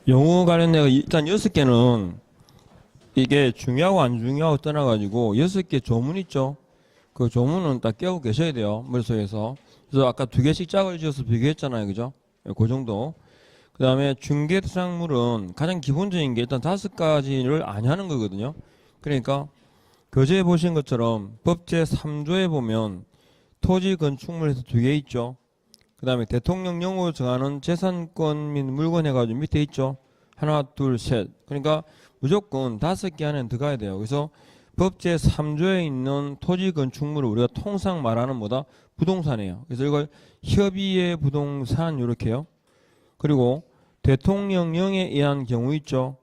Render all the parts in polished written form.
영어 관련해서 일단 6개는 이게 중요하고 안 중요하고 떠나가지고 6개 조문 있죠. 그 조문은 딱 깨우고 계셔야 돼요. 머릿속에서. 그래서 아까 2개씩 짝을 지어서 비교했잖아요. 그죠? 그 정도. 그 다음에 중개대상물은 가장 기본적인 게 일단 5가지를 아냐는 거거든요. 그러니까 교재에 보신 것처럼 법제 3조에 보면 토지 건축물에서 2개 있죠. 그 다음에 대통령령으로 정하는 재산권 및 물건 해가지고 밑에 있죠. 하나, 둘, 셋. 그러니까 무조건 5개 안에 들어가야 돼요. 그래서 법제 3조에 있는 토지 건축물을 우리가 통상 말하는 뭐다? 부동산이에요. 그래서 이걸 협의의 부동산 이렇게요. 그리고 대통령령에 의한 경우 있죠.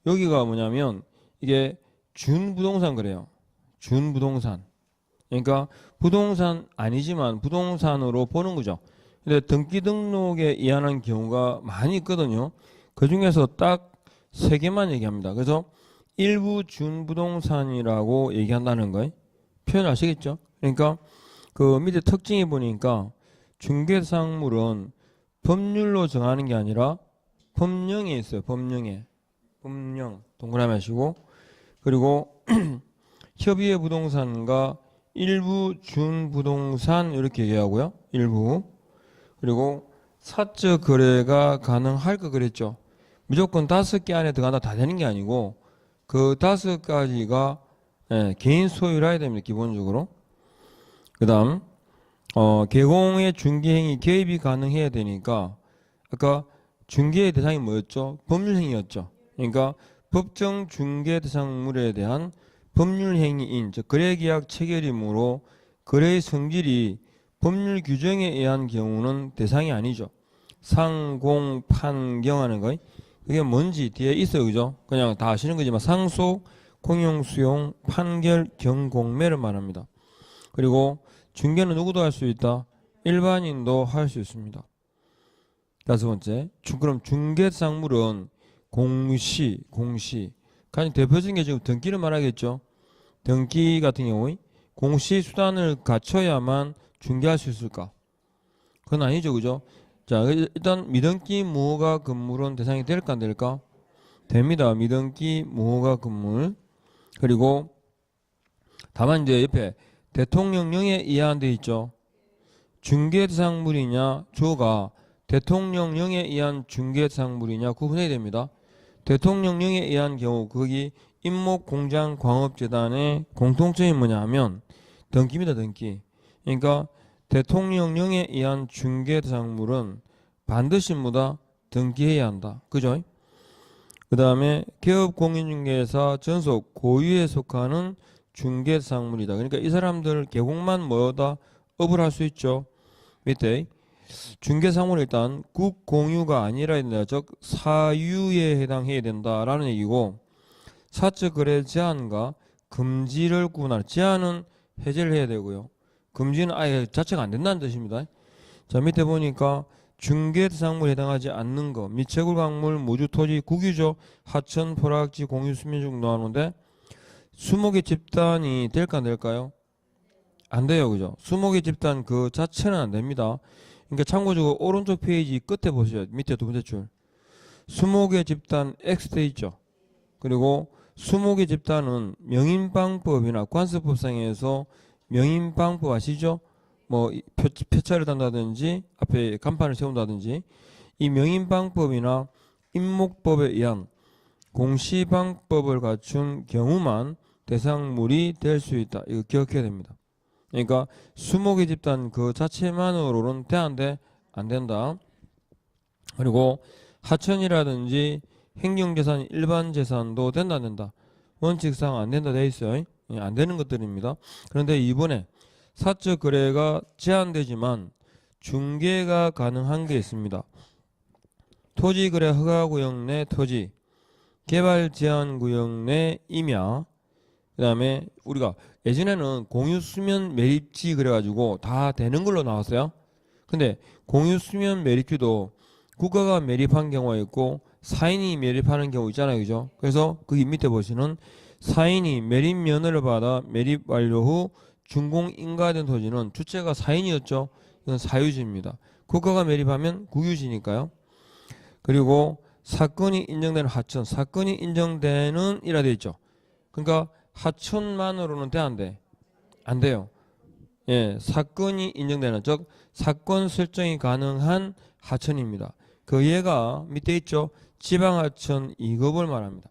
여기가 뭐냐면 이게 준부동산 그래요. 준부동산. 그러니까 부동산 아니지만 부동산으로 보는 거죠. 근데 등기 등록에 의한 경우가 많이 있거든요. 그 중에서 딱 3개만 얘기합니다. 그래서 일부 준부동산이라고 얘기한다는 거예요. 표현 아시겠죠? 그러니까 그 밑에 특징이 보니까 중개상물은 법률로 정하는 게 아니라 법령에 있어요. 법령에. 법령. 동그라미 하시고. 그리고 협의의 부동산과 일부 준부동산 이렇게 얘기하고요. 일부. 그리고 사적 거래가 가능할 거 그랬죠. 무조건 5개 안에 들어간다 다 되는 게 아니고 그 5가지가 개인 소유라 해야 됩니다. 기본적으로. 그 다음 개공의 중개행위 개입이 가능해야 되니까 아까 중개의 대상이 뭐였죠? 법률행위였죠. 그러니까 법정 중개 대상물에 대한 법률행위인 즉 거래계약 체결이므로 거래의 성질이 법률 규정에 의한 경우는 대상이 아니죠. 상공 판경 하는 거 그게 뭔지 뒤에 있어요. 그죠? 그냥 다 아시는 거지만 상속, 공용, 수용, 판결, 경공매를 말합니다. 그리고 중개는 누구도 할 수 있다. 일반인도 할 수 있습니다. 5번째. 그럼 중개상물은 공시. 가장 대표적인 게 지금 등기를 말하겠죠. 등기 같은 경우 공시 수단을 갖춰야만 중개할 수 있을까? 그건 아니죠. 그죠? 자, 일단 미등기 무허가 건물은 대상이 될까 안 될까? 됩니다. 미등기 무허가 건물. 그리고 다만 이제 옆에 대통령령에 의한 데 있죠. 중개대상물이냐 조가 대통령령에 의한 중개대상물이냐 구분해야 됩니다. 대통령령에 의한 경우 거기 임목공장광업재단의 공통점이 뭐냐 하면 등기입니다. 등기. 그러니까 대통령령에 의한 중개대상물은 반드시 뭐다? 등기해야 한다. 그죠? 그 다음에 개업공인중개사 전속 고유에 속하는 중개대상물이다. 그러니까 이 사람들 개공만 뭐다? 업을 할 수 있죠. 밑에 중개상물은 일단 국공유가 아니라 된다. 즉 사유에 해당해야 된다라는 얘기고 사적 거래 제한과 금지를 구분하는 제한은 해제를 해야 되고요. 금지는 아예 자체가 안 된다는 뜻입니다. 자 밑에 보니까 중개대상물에 해당하지 않는 거 미채굴 광물 모주 토지 국유죠. 하천 포락지 공유 수면 중 나오는데 수목의 집단이 될까 안 될까요? 안 돼요. 그죠? 수목의 집단 그 자체는 안 됩니다. 그러니까 참고적으로 오른쪽 페이지 끝에 보세요. 밑에 2번째 줄. 수목의 집단 X돼 있죠. 그리고 수목의 집단은 명인방법이나 관습법상에서 명인방법 아시죠? 뭐 표차를 단다든지 앞에 간판을 세운다든지 이 명인방법이나 임목법에 의한 공시방법을 갖춘 경우만 대상물이 될 수 있다. 이거 기억해야 됩니다. 그러니까 수목의 집단 그 자체만으로는 돼안돼? 안 된다. 그리고 하천이라든지 행정재산, 일반재산도 된다 안 된다. 원칙상 안 된다 돼 있어요. 안 되는 것들입니다. 그런데 이번에 사적 거래가 제한되지만 중개가 가능한 게 있습니다. 토지거래 허가구역 내 토지, 개발제한구역 내 임야, 그 다음에 우리가 예전에는 공유수면 매립지 그래가지고 다 되는 걸로 나왔어요. 근데 공유수면 매립지도 국가가 매립한 경우가 있고 사인이 매립하는 경우 있잖아요. 그죠? 그래서 거기 밑에 보시는 사인이 매립면허를 받아 매립 완료 후 준공 인가된 토지는 주체가 사인이었죠. 이건 사유지입니다. 국가가 매립하면 국유지니까요. 그리고 사건이 인정되는 하천, 사건이 인정되는 이라 되어 있죠. 그러니까 하천만으로는 돼, 안 돼? 안 돼요. 예, 사건이 인정되는, 즉 사건 설정이 가능한 하천입니다. 그 예가 밑에 있죠. 지방하천 2급을 말합니다.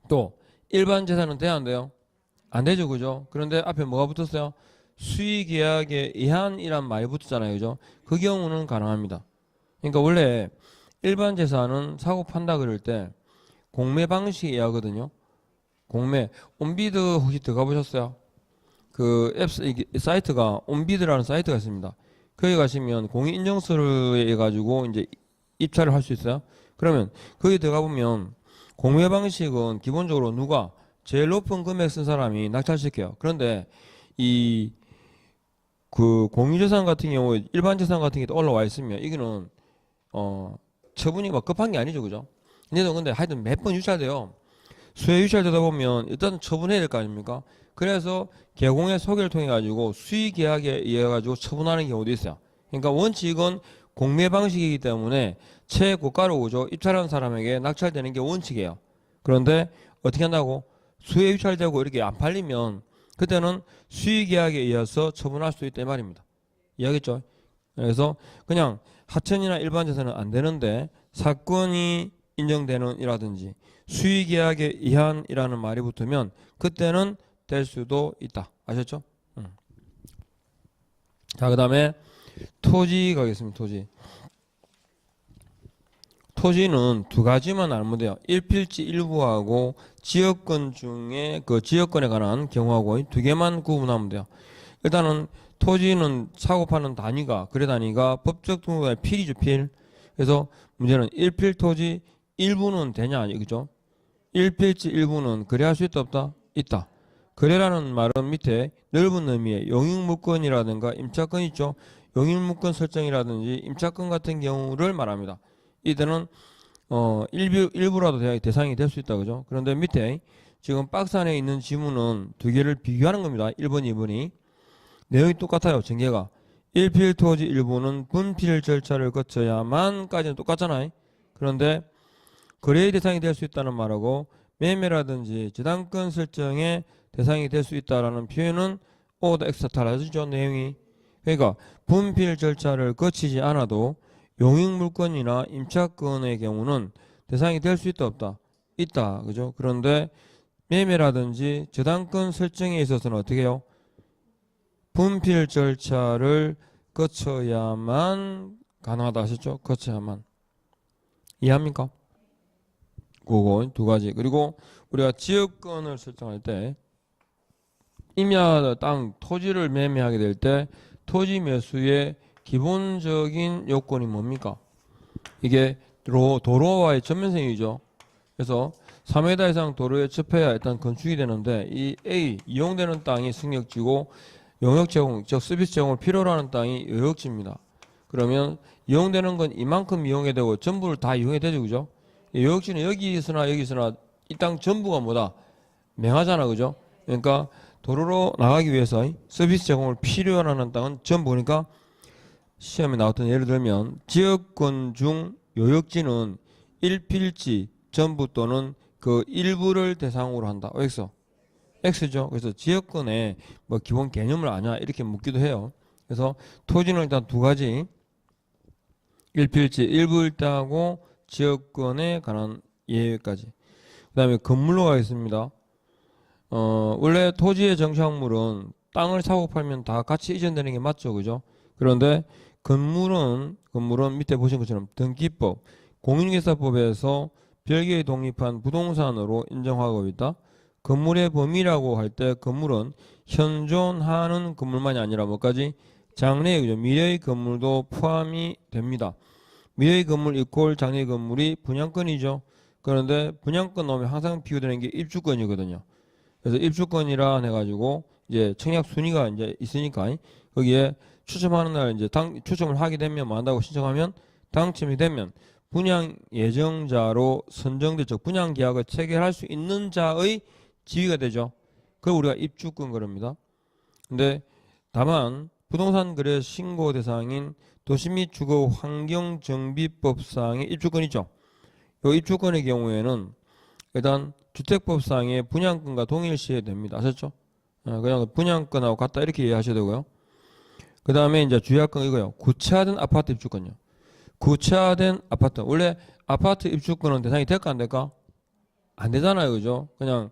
또 일반 재산은 돼야 안 돼요? 안 되죠, 그죠? 그런데 앞에 뭐가 붙었어요? 수의계약에 의한이란 말이 붙었잖아요, 그죠? 그 경우는 가능합니다. 그러니까 원래 일반 재산은 사고 판다 그럴 때 공매 방식이 의하거든요. 공매. 온비드 혹시 들어가 보셨어요? 그 앱 사이트가 온비드라는 사이트가 있습니다. 거기 가시면 공인인증서를 해가지고 이제 입찰을 할 수 있어요. 그러면 거기 들어가 보면 공매 방식은 기본적으로 누가 제일 높은 금액 쓴 사람이 낙찰시켜요. 그런데 이 그 공유재산 같은 경우에 일반 재산 같은 게 올라와 있으면 이거는 처분이 막 급한 게 아니죠, 그죠? 근데 하여튼 몇 번 유찰돼요. 수혜 유찰되다 보면 일단 처분해야 될 거 아닙니까? 그래서 개공의 소개를 통해 가지고 수의 계약에 의해 가지고 처분하는 경우도 있어요. 그러니까 원칙은 공매 방식이기 때문에 최고가로 오죠. 입찰한 사람에게 낙찰되는 게 원칙이에요. 그런데 어떻게 한다고? 수혜 유찰되고 이렇게 안 팔리면 그때는 수의 계약에 의해서 처분할 수 있다 이 말입니다. 이해하겠죠? 그래서 그냥 하천이나 일반 재산은 안 되는데 사건이 인정되는 이라든지 수의 계약에 의한이라는 말이 붙으면 그때는 될 수도 있다. 아셨죠? 자, 그 다음에 토지 가겠습니다. 토지. 토지는 두 가지만 알면 돼요. 일필지 일부하고 지역권 중에 그 지역권에 관한 경우하고 두 개만 구분하면 돼요. 일단은 토지는 사고 파는 단위가, 거래 단위가 법적 등록의 필이죠, 필. 그래서 문제는 일필 토지 일부는 되냐, 그죠? 일필지 일부는 거래할 수 있다, 없다? 있다. 거래라는 말은 밑에 넓은 의미의 용익물권이라든가 임차권 있죠? 용익물권 설정이라든지 임차권 같은 경우를 말합니다. 이들은 일부라도 대상이 될 수 있다, 그죠? 그런데 밑에 지금 박스 안에 있는 지문은 두 개를 비교하는 겁니다. 1번, 2번이. 내용이 똑같아요. 전개가. 일필 토지 일부는 분필 절차를 거쳐야만까지는 똑같잖아요. 그런데 거래의 대상이 될 수 있다는 말하고 매매라든지 저당권 설정의 대상이 될 수 있다라는 표현은 오더 엑스트라 달라지죠, 내용이. 그러니까 분필 절차를 거치지 않아도 용익물권이나 임차권의 경우는 대상이 될 수 있다, 없다? 있다, 그죠? 그런데 매매라든지 저당권 설정에 있어서는 어떻게 해요? 분필 절차를 거쳐야만 가능하다 하셨죠? 거쳐야만. 이해합니까? 그거 두 가지. 그리고 우리가 지역권을 설정할 때 임야 땅, 토지를 매매하게 될 때 토지 매수의 기본적인 요건이 뭡니까? 이게 도로와의 전면생이죠. 그래서 3m 이상 도로에 접해야 일단 건축이 되는데 이 A, 이용되는 땅이 승역지고 용역 제공, 즉 서비스 제공을 필요로 하는 땅이 요역지입니다. 그러면 이용되는 건 이만큼 이용해야 되고 전부를 다 이용해야 되죠, 그죠? 요역지는 여기 있으나 이 땅 전부가 뭐다? 맹하잖아, 그죠? 그러니까 도로로 나가기 위해서 서비스 제공을 필요로 하는 땅은 전부. 그러니까 시험에 나왔던 예를 들면 지역권 중 요역지는 일필지 전부 또는 그 일부를 대상으로 한다. X. X죠. 그래서 지역권에 뭐 기본 개념을 아냐 이렇게 묻기도 해요. 그래서 토지는 일단 두 가지. 일필지 일부일 때하고 지역권에 관한 예외까지. 그 다음에 건물로 가겠습니다. 원래 토지의 정착물은 땅을 사고 팔면 다 같이 이전되는 게 맞죠, 그죠? 그런데 건물은 밑에 보신 것처럼 등기법, 공인중개사법에서 별개의 독립한 부동산으로 인정하고 있다. 건물의 범위라고 할 때 건물은 현존하는 건물만이 아니라 뭐까지? 장래의, 미래의 건물도 포함이 됩니다. 미래의 건물 이퀄 장래의 건물이 분양권이죠. 그런데 분양권 나오면 항상 비교되는 게 입주권이거든요. 그래서 입주권이라 해가지고 이제 청약 순위가 이제 있으니까 거기에 추첨하는 날 이제 추첨을 하게 되면 뭐 한다고 신청하면 당첨이 되면 분양 예정자로 선정될 즉 분양 계약을 체결할 수 있는 자의 지위가 되죠. 그걸 우리가 입주권 그럽니다. 근데 다만 부동산 거래 신고 대상인 도시 및 주거 환경 정비법상의 입주권이죠. 요 입주권의 경우에는 일단 주택법상의 분양권과 동일시해야 됩니다. 아셨죠? 그냥 분양권하고 같다 이렇게 이해하셔야 되고요. 그 다음에 이제 주의할 이거요. 구체화된 아파트 입주권요. 구체화된 아파트. 원래 아파트 입주권은 대상이 될까 안 될까? 안 되잖아요. 그죠? 그냥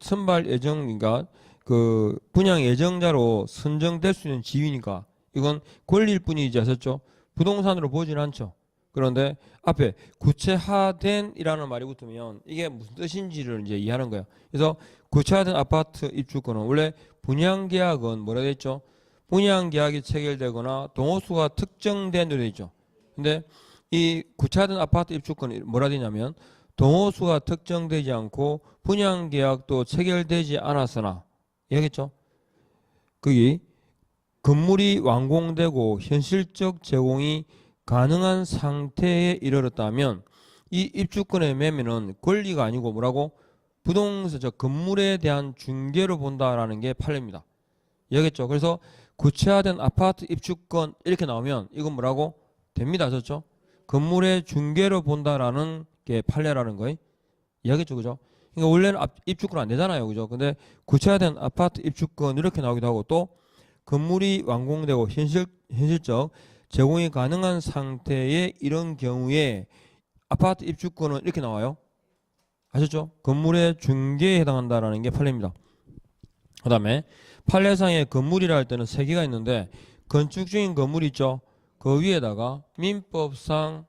선발 예정인가 그 분양 예정자로 선정될 수 있는 지위니까 이건 권리일 뿐이지 아셨죠? 부동산으로 보진 않죠. 그런데 앞에 구체화된 이라는 말이 붙으면 이게 무슨 뜻인지를 이제 이해하는 거예요. 그래서 구체화된 아파트 입주권은 원래 분양계약은 뭐라 돼 있죠? 분양계약이 체결되거나 동호수가 특정된 대로 돼 있죠. 근데 이 구체화된 아파트 입주권이 뭐라 되냐면 동호수가 특정되지 않고 분양계약도 체결되지 않았으나 이해하겠죠? 거기 건물이 완공되고 현실적 제공이 가능한 상태에 이르렀다면 이 입주권의 매매는 권리가 아니고 뭐라고? 부동산, 건물에 대한 중개로 본다라는 게 판례입니다. 이해하겠죠? 그래서 구체화된 아파트 입주권 이렇게 나오면 이건 뭐라고? 됩니다. 그렇죠? 건물의 중개로 본다라는 게 판례라는 거예요. 이해하겠죠? 그죠? 그러니까 원래는 입주권 안 되잖아요. 그죠? 근데 구체화된 아파트 입주권 이렇게 나오기도 하고 또 건물이 완공되고 현실적 제공이 가능한 상태에 이런 경우에 아파트 입주권은 이렇게 나와요. 아셨죠? 건물의 중개에 해당한다라는 게 판례입니다. 그 다음에 판례상의 건물이라 할 때는 세 개가 있는데 건축 중인 건물이 있죠. 그 위에다가 민법상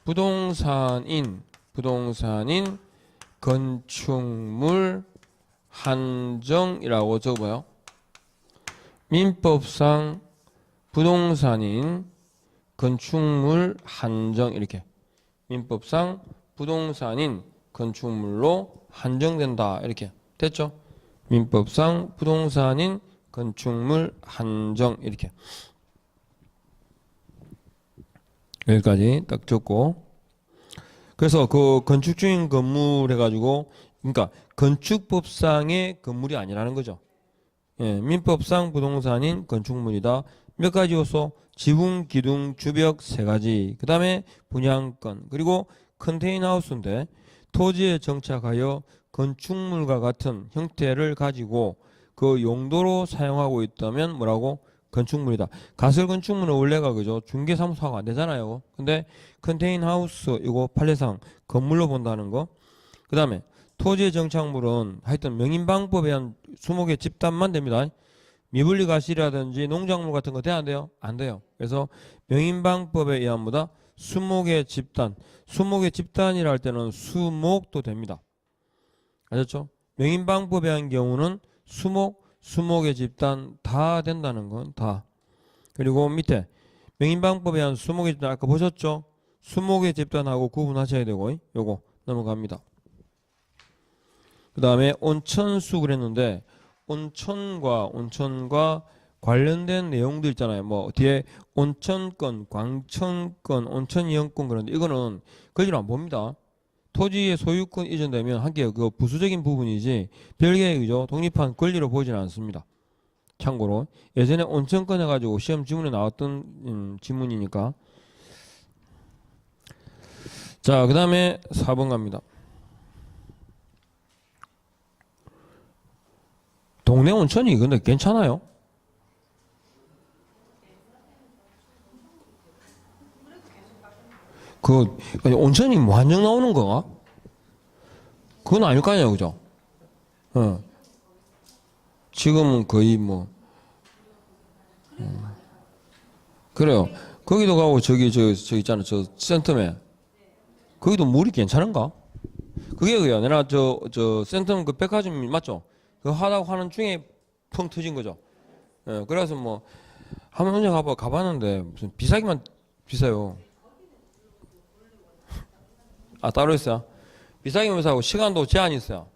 부동산인 건축물 한정이라고 적어봐요. 민법상 부동산인 건축물 한정 이렇게 민법상 부동산인 건축물로 한정된다 이렇게 됐죠? 민법상 부동산인 건축물 한정 이렇게 여기까지 딱 적고 그래서 그 건축 중인 건물 해가지고 그러니까 건축법상의 건물이 아니라는 거죠. 예, 민법상 부동산인 건축물이다. 몇 가지 요소? 지붕, 기둥, 주벽 세 가지. 그 다음에 분양권 그리고 컨테이너하우스인데 토지에 정착하여 건축물과 같은 형태를 가지고 그 용도로 사용하고 있다면 뭐라고? 건축물이다. 가설 건축물은 원래가 그죠? 중개사무소가 안 되잖아요. 근데 컨테이너하우스 이거 판례상 건물로 본다는 거. 그 다음에 토지의 정착물은 하여튼 명인방법에 의한 수목의 집단만 됩니다. 미분리 가시라든지 농작물 같은 거 돼야 안 돼요? 안 돼요. 그래서 명인방법에 의한 뭐다? 수목의 집단. 수목의 집단이라 할 때는 수목도 됩니다. 아셨죠? 명인방법에 의한 경우는 수목의 집단 다 된다는 건 다. 그리고 밑에 명인방법에 의한 수목의 집단 아까 보셨죠? 수목의 집단하고 구분하셔야 되고 요거 넘어갑니다. 그 다음에 온천수 그랬는데 온천과 관련된 내용들 있잖아요. 뭐 뒤에 온천권, 광천권, 온천이용권 그런데 이거는 권리로 안 봅니다. 토지의 소유권 이전되면 한게 그 부수적인 부분이지 별개의 그죠 독립한 권리로 보지는 않습니다. 참고로 예전에 온천권 해가지고 시험 지문에 나왔던 지문이니까. 자, 그 다음에 4번 갑니다. 동네 온천이 근데 괜찮아요? 그 온천이 뭐 한정 나오는 거가? 그건 아닐 거 아니에요, 그죠? 지금은 거의 뭐 그래요. 거기도 가고 저기 있잖아, 저 센텀에 거기도 물이 괜찮은가? 그게 그요. 내가 저 센텀 그 백화점 맞죠? 그 하다가 하는 중에 펑 터진 거죠. 예, 그래서 뭐 한번 혼자 가봤는데 무슨 비싸기만 비싸요. 아 따로 있어요? 비싸기만 비싸고 시간도 제한이 있어요.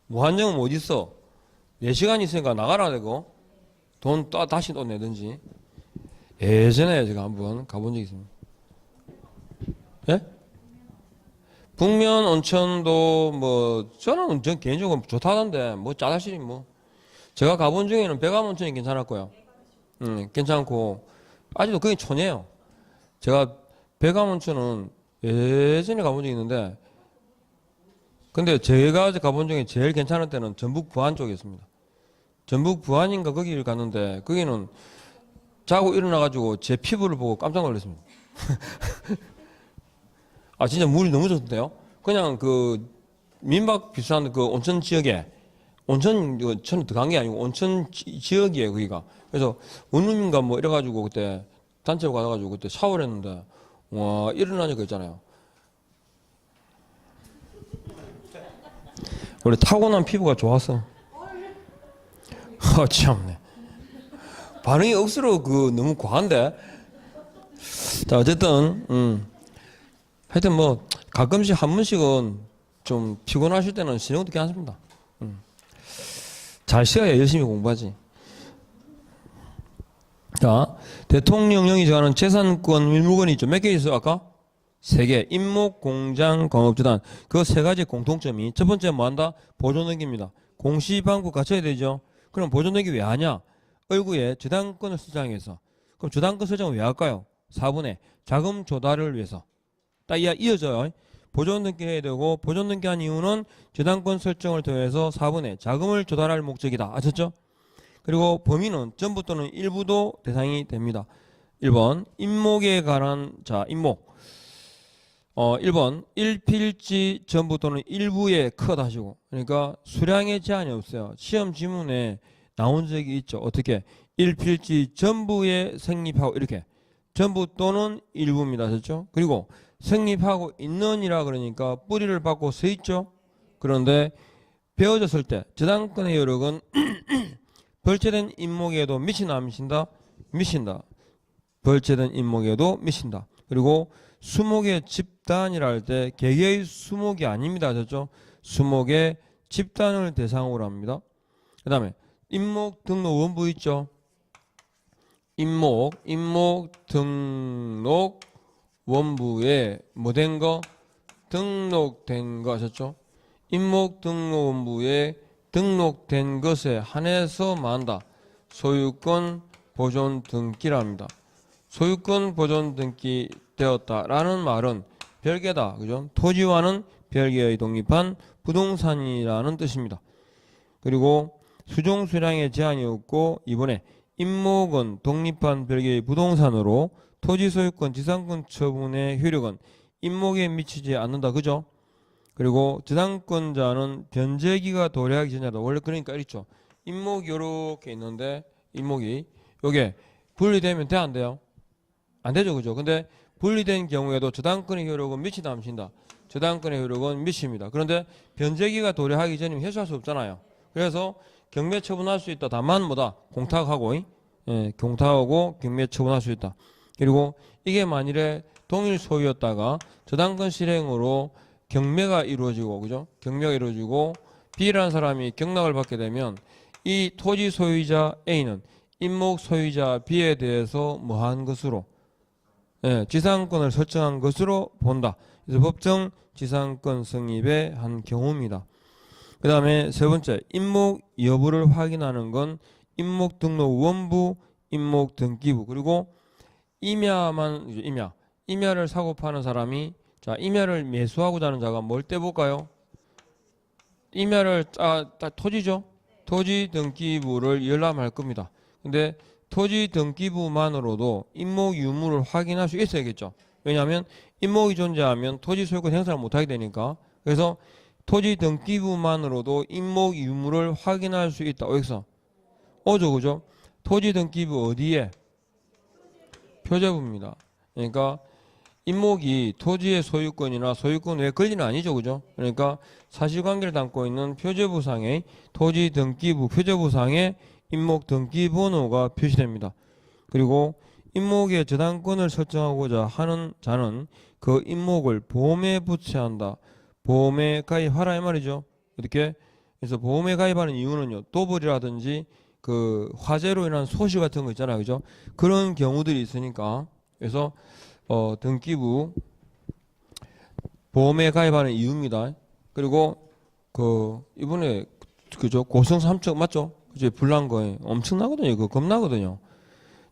무한정은 어디 있어? 4시간 있으니까 나가라 되고 돈 다시 또 내든지. 예전에 제가 한번 가본 적이 있습니다. 예? 북면 온천도 뭐 저는 개인적으로 좋다던데 뭐 짜다시리 뭐 제가 가본 중에는 백암 온천이 괜찮았고요. 괜찮고 아직도 그게 촌이에요. 제가 백암원천은 예전에 가본 적이 있는데, 근데 제가 가본 중에 제일 괜찮은 때는 전북 부안 쪽이었습니다. 전북 부안인가 거기를 갔는데, 거기는 자고 일어나가지고 제 피부를 보고 깜짝 놀랐습니다. 아, 진짜 물이 너무 좋던데요? 그냥 그 민박 비슷한 그 온천 지역에, 온천, 저는 들어간 게 아니고 온천 지역이에요, 거기가. 그래서 원룸인가 뭐 이래가지고 그때 단체로 가가지고 그때 샤워를 했는데, 와, 일어나니까 있잖아요. 원래 타고난 피부가 좋았어. 참네. 반응이 억수로 그 너무 과한데. 자, 어쨌든 하여튼 뭐 가끔씩 한 번씩은 좀 피곤하실 때는 신경 듣게 하십니다. 잘 쉬어야 열심히 공부하지. 자, 대통령령이 정하는 재산권 밀물건이 있죠. 몇 개 있어요 아까? 3개. 임목, 공장, 광업재단. 그 3가지 공통점이, 첫 번째 뭐한다? 보존등기입니다. 공시방구 갖춰야 되죠. 그럼 보존등기 왜 하냐? 얼구에 저당권을 설정해서. 그럼 저당권 설정을 왜 할까요? 4번에 자금 조달을 위해서. 딱 이어져요. 보존등기 해야 되고, 보존등기 한 이유는 저당권 설정을 통해서 4번에 자금을 조달할 목적이다. 아셨죠? 그리고 범위는 전부 또는 일부도 대상이 됩니다. 1번 임목에 관한, 자, 임목. 1번 일필지 전부 또는 일부에 컷 하시고, 그러니까 수량의 제한이 없어요. 시험 지문에 나온 적이 있죠. 어떻게? 일필지 전부에 성립하고, 이렇게 전부 또는 일부입니다. 아셨죠? 그리고 성립하고 있는이라 그러니까 뿌리를 받고 서 있죠. 그런데 베어졌을 때 저당권의 효력은 벌채된 임목에도 미친다 안 미친다? 미친다. 벌채된 임목에도 미친다. 그리고 수목의 집단이라 할 때 개개의 수목이 아닙니다. 아셨죠? 수목의 집단을 대상으로 합니다. 그 다음에 임목 등록 원부 있죠? 임목 등록 원부에 뭐 된 거? 등록된 거. 아셨죠? 임목 등록 원부에 등록된 것에 한해서만 한다. 소유권 보존 등기랍니다. 소유권 보존 등기 되었다라는 말은 별개다. 그죠? 토지와는 별개의 독립한 부동산이라는 뜻입니다. 그리고 수종 수량의 제한이 없고, 이번에 임목은 독립한 별개의 부동산으로 토지 소유권 지상권 처분의 효력은 임목에 미치지 않는다. 그죠? 그리고 저당권자는 변제기가 도래하기 전이다. 원래 그러니까 이렇죠. 임목이 이렇게 있는데, 임목이 요게 분리되면 돼 안 돼요? 안 되죠. 그죠? 근데 분리된 경우에도 저당권의 효력은 미치다 안 미친다? 저당권의 효력은 미칩니다. 그런데 변제기가 도래하기 전이면 해소할 수 없잖아요. 그래서 경매 처분할 수 있다. 다만 뭐다? 공탁하고, 공탁하고 경매 처분할 수 있다. 그리고 이게 만일에 동일 소유였다가 저당권 실행으로 경매가 이루어지고, 그죠? 경매가 이루어지고 B라는 사람이 경락을 받게 되면 이 토지 소유자 A는 임목 소유자 B에 대해서 뭐한 것으로, 지상권을 설정한 것으로 본다. 그래서 법정 지상권 성립의 한 경우입니다. 그 다음에 세 번째, 임목 여부를 확인하는 건 임목 등록 원부, 임목 등기부, 그리고 임야를 사고 파는 사람이, 자, 임야를 매수하고자 하는 자가 뭘 떼볼까요? 임야를, 토지죠? 토지 등기부를 열람할 겁니다. 근데 토지 등기부만으로도 임목 유무를 확인할 수 있어야겠죠. 왜냐하면 임목이 존재하면 토지 소유권 행사를 못하게 되니까. 그래서 토지 등기부만으로도 임목 유무를 확인할 수 있다. 여기서 어죠, 그죠? 토지 등기부 어디에? 표제부입니다. 그러니까 임목이 토지의 소유권이나 소유권 외 권리는 아니죠, 그죠? 그러니까 사실관계를 담고 있는 표제부상의 토지 등기부 표제부상의 임목 등기 번호가 표시됩니다. 그리고 임목의 저당권을 설정하고자 하는 자는 그 임목을 보험에 부채한다. 보험에 가입하라 이 말이죠. 이렇게 그래서 보험에 가입하는 이유는요, 도벌이라든지 그 화재로 인한 소시 같은 거 있잖아요, 그죠? 그런 경우들이 있으니까. 그래서 등기부 보험에 가입하는 이유입니다. 그리고 그 이번에 그죠, 고성 삼척 맞죠? 그죠, 불난 거에 엄청나거든요. 그거 겁나거든요.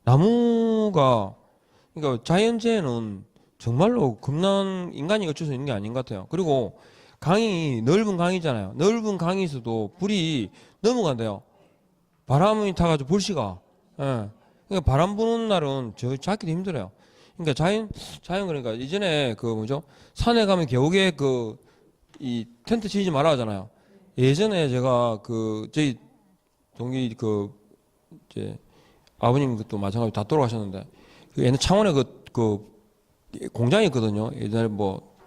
나무가, 그러니까 자연재해는 정말로 겁난 인간이 어쩔 수 있는 게 아닌 것 같아요. 그리고 강이 넓은 강이잖아요. 넓은 강에서도 불이 넘어간대요. 바람이 타가지고 불씨가. 예. 그러니까 바람 부는 날은 저 잡기도 힘들어요. 그러니까 자연 그러니까 이전에 그 뭐죠? 산에 가면 겨우게 그 이 텐트 치지 말아 하잖아요. 예전에 제가 그 저희 동기 그 이제 아버님 그것도 마찬가지로 다 돌아가셨는데 그 옛날 창원에 그 공장이 있거든요. 예전에 뭐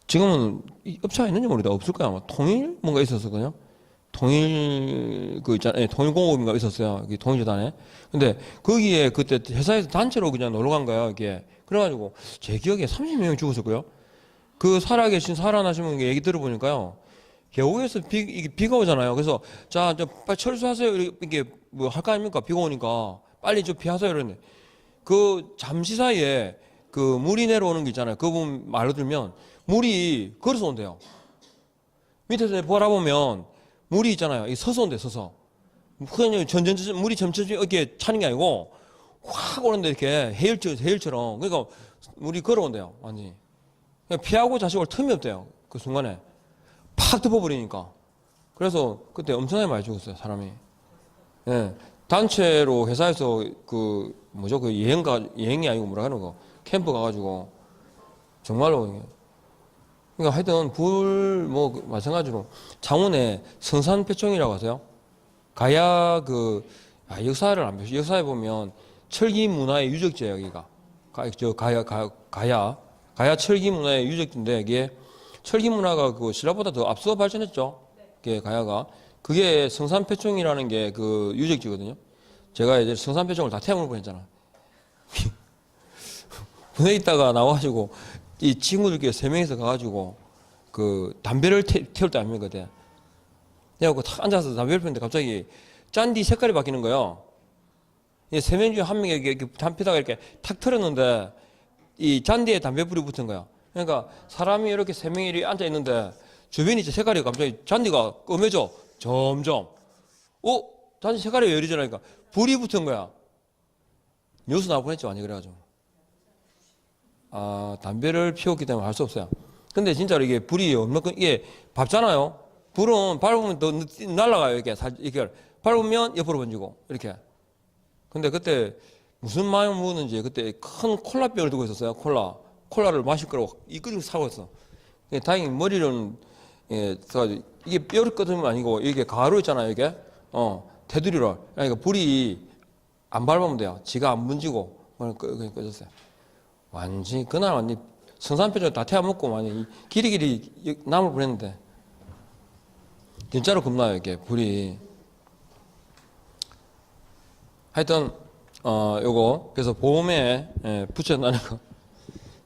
지금은 업체가 있는지 모르겠다. 없을 거야 아마. 통일 뭔가 있었거든요. 통일 그 있잖아요. 예, 통일공업인가 있었어요. 여기 통일재단에. 근데 거기에 그때 회사에서 단체로 그냥 놀러 간 거예요. 이게 그래가지고 제 기억에 30명이 죽었었고요. 그 살아나신 분 얘기 들어보니까요. 계곡에서 이게 비가 오잖아요. 그래서 자, 빨리 철수하세요. 이게 뭐 할 거 아닙니까? 비가 오니까 빨리 좀 피하세요. 이러는데 그 잠시 사이에 그 물이 내려오는 게 있잖아요. 그분 말로 들면 물이 걸어서 온대요. 밑에서 바라보면 물이 있잖아요. 이 서서 온대, 서서. 그냥 물이 점점 이렇게 차는 게 아니고 확 오는데 이렇게 해일처럼. 그러니까 물이 걸어온대요. 완전히. 피하고 자식을 틈이 없대요. 그 순간에. 팍 덮어버리니까. 그래서 그때 엄청나게 많이 죽었어요, 사람이. 예. 단체로 회사에서 그, 뭐죠, 그 여행이 아니고 뭐라 하는 거. 캠프 가가지고. 정말로. 그러니까 하여튼 뭐 마찬가지로 창원에 성산표청이라고 하세요. 가야 역사를 안 보시죠. 역사에 보면 철기 문화의 유적지예요, 여기가. 가야 철기 문화의 유적지인데 이게 철기 문화가 그 신라보다 더 앞서 발전했죠. 그게 가야가. 그게 성산표청이라는 게 그 유적지거든요. 제가 이제 성산표청을 다 태워볼 뻔했잖아. 군에 있다가 나와가지고 이 친구들끼리 3명이서 가가지고 그 담배를 태울 때 아닙니까 그때. 그래갖고 탁 앉아서 담배를 피우는데 갑자기 짠디 색깔이 바뀌는 거예요. 이 3명 중에 한 명이 이렇게 담배 피다가 이렇게 탁 틀었는데 이 잔디에 담배불이 붙은 거야. 그러니까 사람이 이렇게 3명이 앉아 있는데 주변이 이제 색깔이 갑자기 잔디가 검해져. 점점. 잔디 색깔이 왜 이러지? 그러니까 불이 붙은 거야. 뉴스 나올 뻔했죠. 아니 그래가지고. 담배를 피웠기 때문에 할 수 없어요. 근데 진짜로 이게 불이 얼마큼, 이게 밟잖아요. 불은 밟으면 더 날아가요. 이렇게 밟으면 옆으로 번지고, 이렇게. 근데 그때 무슨 마음 먹었는지 그때 큰 콜라병을 들고 있었어요. 콜라를 마실 거라고 이끌고 사고 있어. 다행히 머리는, 이게 뼈를 끄덕이면 아니고, 이게 가루 있잖아요. 이게. 테두리를. 그러니까 불이 안 밟으면 돼요. 지가 안 번지고, 꺼졌어요. 그날 완전히 성산표정 다 태워먹고 완전히 길이길이 나물 보냈는데 진짜로 겁나요 이게 불이. 하여튼 요거 그래서 보험에 붙여놓는 거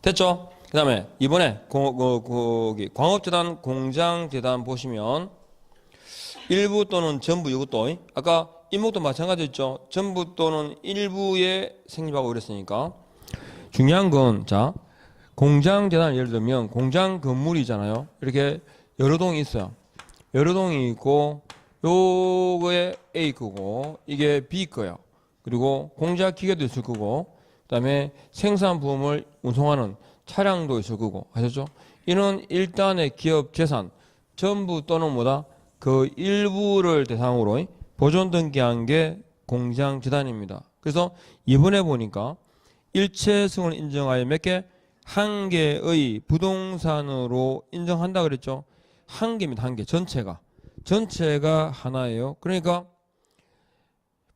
됐죠? 그 다음에 이번에 거기 광업재단 공장재단 보시면 일부 또는 전부 이것도 아까 임목도 마찬가지였죠. 전부 또는 일부에 생립하고 이랬으니까 중요한 건, 자, 공장재단 예를 들면 공장 건물이잖아요. 이렇게 여러 동이 있어요. 여러 동이 있고, 요거에 A 거고, 이게 B 거예요. 그리고 공작 기계도 있을 거고, 그 다음에 생산 부품을 운송하는 차량도 있을 거고, 아셨죠? 이는 일단의 기업 재산, 전부 또는 뭐다? 그 일부를 대상으로 보존 등기한 게 공장재단입니다. 그래서 이번에 보니까 일체성을 인정하여 몇 개? 한 개의 부동산으로 인정한다 그랬죠. 한 개입니다. 한 개. 전체가 하나예요. 그러니까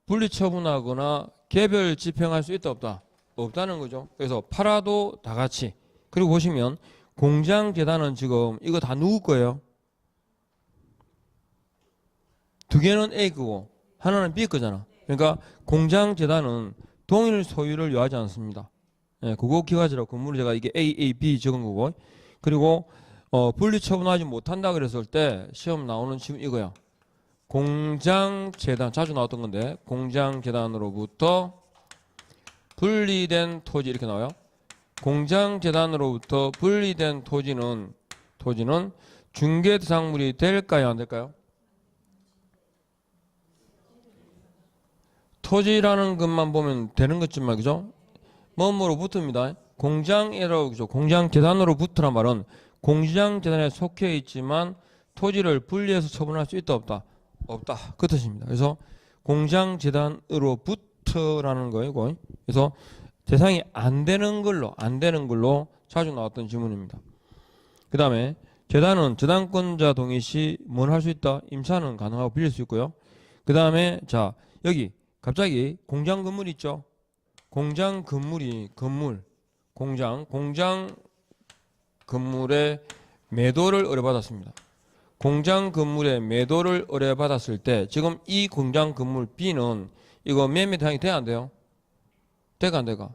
분리처분하거나 개별 집행할 수 있다 없다? 없다는 거죠. 그래서 팔아도 다 같이. 그리고 보시면 공장재단은 지금 이거 다 누구 거예요? 두 개는 A 거고 하나는 B 거잖아. 그러니까 공장재단은 동일 소유를 요하지 않습니다. 그거 기가지라고 건물을 제가 이게 A, B 적은 거고. 그리고 분리처분하지 못한다 그랬을 때 시험 나오는 지금 이거야. 공장재단 자주 나왔던 건데 공장재단으로부터 분리된 토지 이렇게 나와요. 공장재단으로부터 분리된 토지는 중개 대상물이 될까요 안 될까요? 토지라는 것만 보면 되는 것쯤만 그죠? 뭐뭐로 붙습니다. 공장이라고 그죠? 공장 재단으로부터란 말은 공장 재단에 속해 있지만 토지를 분리해서 처분할 수 있다 없다? 없다. 그 뜻입니다. 그래서 공장 재단으로부터라는 거예요. 그래서 대상이 안 되는 걸로 자주 나왔던 지문입니다. 그 다음에 재단은 재단권자 동의 시 뭘 할 수 있다? 임차는 가능하고 빌릴 수 있고요. 그 다음에 자 여기 갑자기 공장 건물 있죠? 공장 건물이 공장 건물의 매도를 의뢰받았습니다. 공장 건물의 매도를 의뢰받았을 때 지금 이 공장 건물 B는 이거 매매 대상이 돼야 안 돼요? 돼가 안 돼가?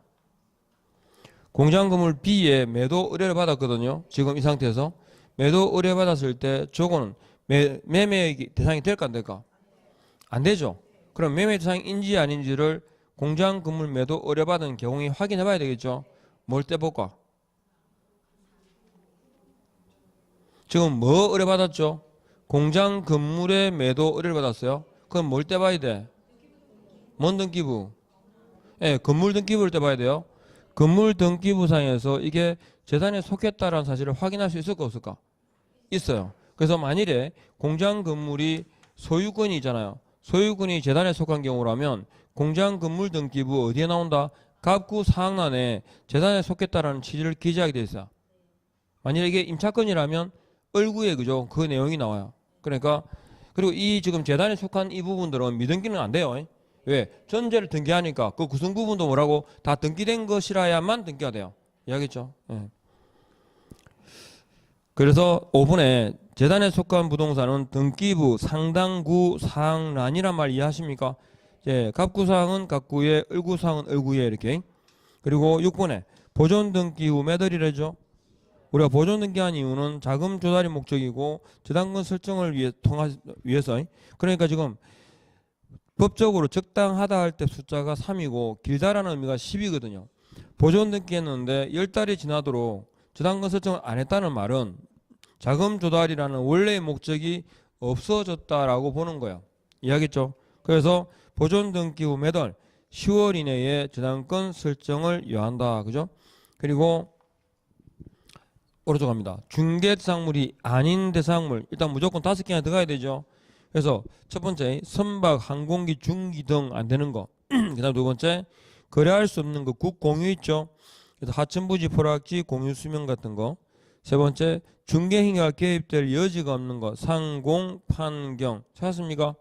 공장 건물 B에 매도 의뢰를 받았거든요. 지금 이 상태에서 매도 의뢰 받았을 때 저거는 매매 대상이 될까 안 될까? 안 되죠. 그럼 매매 대상인지 아닌지를 공장 건물 매도 의뢰 받은 경우에 확인해 봐야 되겠죠. 뭘 떼볼까? 지금 뭐 의뢰 받았죠? 공장 건물에 매도 의뢰를 받았어요. 그럼 뭘 떼봐야 돼? 뭔 등기부? 예, 건물 등기부를 떼봐야 돼요. 건물 등기부상에서 이게 재산에 속했다라는 사실을 확인할 수 있을까 없을까? 있어요. 그래서 만일에 공장 건물이 소유권이 있잖아요. 소유권이 재단에 속한 경우라면 공장 건물 등기부 어디에 나온다? 갑구 사항란에 재단에 속했다라는 취지를 기재하게 돼 있어요. 만일에 이게 임차권이라면 얼구에 그죠? 그 내용이 나와요. 그러니까 그리고 이 지금 재단에 속한 이 부분들은 미등기는 안 돼요. 왜? 전제를 등기하니까 그 구성 부분도 뭐라고 다 등기된 것이라야만 등기가 돼요. 이해하겠죠? 예. 그래서 5분에 재단에 속한 부동산은 등기부 상당구 사항란이란 말 이해하십니까? 예, 갑구사항은 갑구에, 을구사항은 을구에 이렇게. 그리고 6번에 보존 등기 후 매달이래죠. 우리가 보존 등기한 이유는 자금 조달이 목적이고 재단권 설정을 위해서. 그러니까 지금 법적으로 적당하다 할 때 숫자가 3이고 길다라는 의미가 10이거든요. 보존 등기했는데 10달이 지나도록 재단권 설정을 안 했다는 말은 자금 조달이라는 원래의 목적이 없어졌다라고 보는 거예요. 이해하겠죠? 그래서 보존 등기 후 매달 10월 이내에 재단권 설정을 요한다. 그죠? 그리고 오른쪽 갑니다. 중개 대상물이 아닌 대상물 일단 무조건 5개나 들어가야 되죠. 그래서 첫 번째 선박, 항공기, 중기 등 안 되는 거. 그다음 두 번째 거래할 수 없는 거 국 공유 있죠. 그래서 하천부지, 포락지, 공유 수명 같은 거. 세 번째 중개 행위가 개입될 여지가 없는 거 상공, 판경 찾았습니까?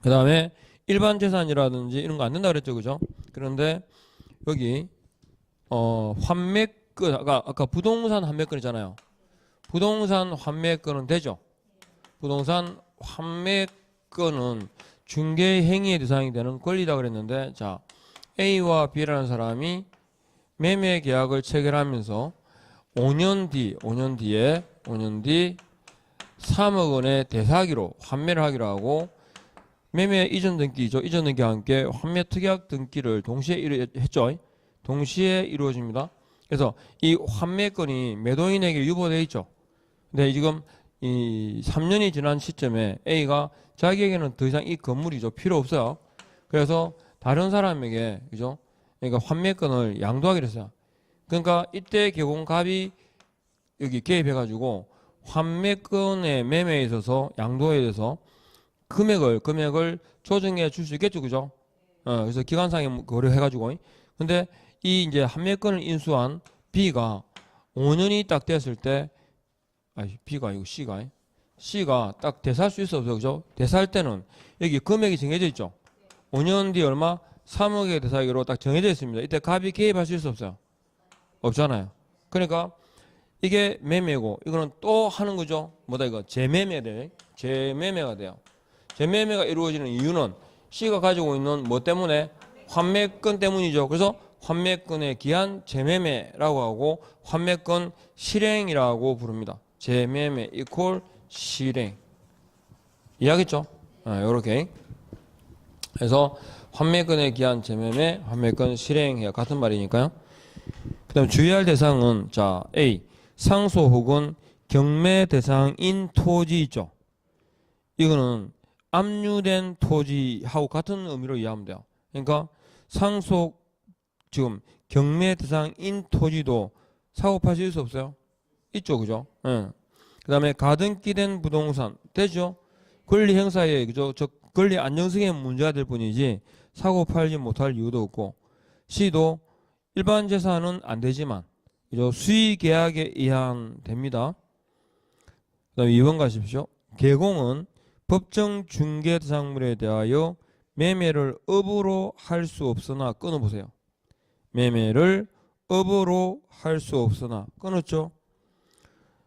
그 다음에 일반 재산이라든지 이런 거 안 된다 그랬죠, 그죠? 그런데 여기 환매권 아까 부동산 환매권이잖아요. 부동산 환매권은 되죠. 부동산 환매권은 중개 행위의 대상이 되는 권리다 그랬는데 자 A와 B라는 사람이 매매 계약을 체결하면서 5년 뒤 3억 원의 대사기로 환매를 하기로 하고 매매 이전 등기죠. 이전 등기와 함께 환매 특약 등기를 동시에 했죠. 동시에 이루어집니다. 그래서 이 환매권이 매도인에게 유보되어 있죠. 근데 지금 이 3년이 지난 시점에 A가 자기에게는 더 이상 이 건물이죠. 필요 없어요. 그래서 다른 사람에게 그죠? 그러니까 환매권을 양도하기로 했어요. 그러니까 이때 개공갑이 여기 개입해가지고 환매권의 매매에 있어서 양도에 대해서 금액을 조정해 줄 수 있겠죠, 그죠? 그래서 기간상에 거래해가지고. 근데 이 이제 환매권을 인수한 B가 5년이 딱 됐을 때, B가 아니고 C가 딱 대사할 수 있어, 그죠? 대사할 때는 여기 금액이 정해져 있죠. 5년 뒤 얼마? 3억의 대사하기로 딱 정해져 있습니다. 이때 갑이 개입할 수 있어 없어요? 없잖아요. 그러니까 이게 매매고 이거는 또 하는 거죠. 뭐다 이거 재매매가 돼요. 재매매가 이루어지는 이유는 C가 가지고 있는 뭐 때문에 환매권 때문이죠. 그래서 환매권의 기한 재매매라고 하고 환매권 실행이라고 부릅니다. 재매매 이퀄 실행. 이해하겠죠? 요렇게. 그래서 환매권의 기한 재매매, 환매권 실행이 같은 말이니까요. 그 다음 주의할 대상은 자 A 상소 혹은 경매 대상인 토지 있죠. 이거는 압류된 토지하고 같은 의미로 이해하면 돼요. 그러니까 상속 지금 경매 대상인 토지도 사고 팔 수 없어요? 있죠, 그죠? 예. 그다음에 가등기 된 부동산 되죠? 권리 행사에 그죠? 저 권리 안정성에 문제가 될 뿐이지 사고 팔지 못할 이유도 없고 C도 일반 재산은 안 되지만 그죠? 수의 계약에 의한 됩니다. 그다음에 2번 가십시오. 개공은 법정 중개 대상물에 대하여 매매를 업으로 할 수 없으나 끊어보세요. 매매를 업으로 할 수 없으나 끊었죠.